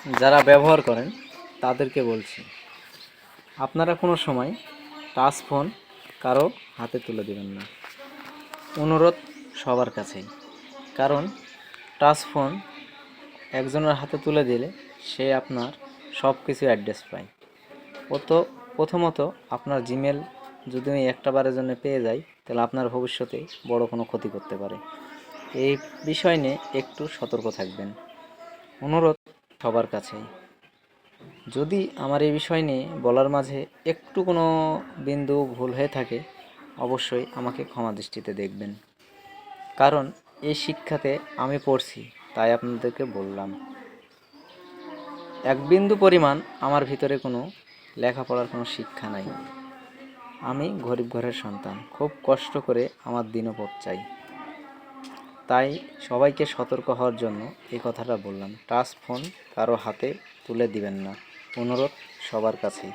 যারা ব্যবহার করেন তাদেরকে বলছি, আপনারা কোনো সময় টাচ ফোন কারো হাতে তুলে দেবেন না। অনুরোধ সবার কাছেই। কারণ টাচ ফোন একজনের হাতে তুলে দিলে সে আপনার সব কিছু অ্যাড্রেস পায়। প্রথমত আপনার জিমেল যদি আমি একটা বারের জন্য পেয়ে যাই, তাহলে আপনার ভবিষ্যতে বড় কোনো ক্ষতি করতে পারে। এই বিষয় নিয়ে একটু সতর্ক থাকবেন। অনুরোধ সবার কাছেই। যদি আমার এই বিষয় নিয়ে বলার মাঝে একটু কোনো বিন্দু ভুল হয়ে থাকে, অবশ্যই আমাকে ক্ষমা দৃষ্টিতে দেখবেন। কারণ এই শিক্ষাতে আমি পড়ছি, তাই আপনাদেরকে বললাম। এক বিন্দু পরিমাণ আমার ভিতরে কোনো লেখাপড়ার কোনো শিক্ষা নাই। আমি গরিব ঘরের সন্তান, খুব কষ্ট করে আমার দিনপথ চাই। তাই সবাইকে সতর্ক হওয়ার জন্য এই কথাটা বললাম। টাচ ফোন কারো হাতে তুলে দিবেন না, অনুরোধ সবার কাছেই।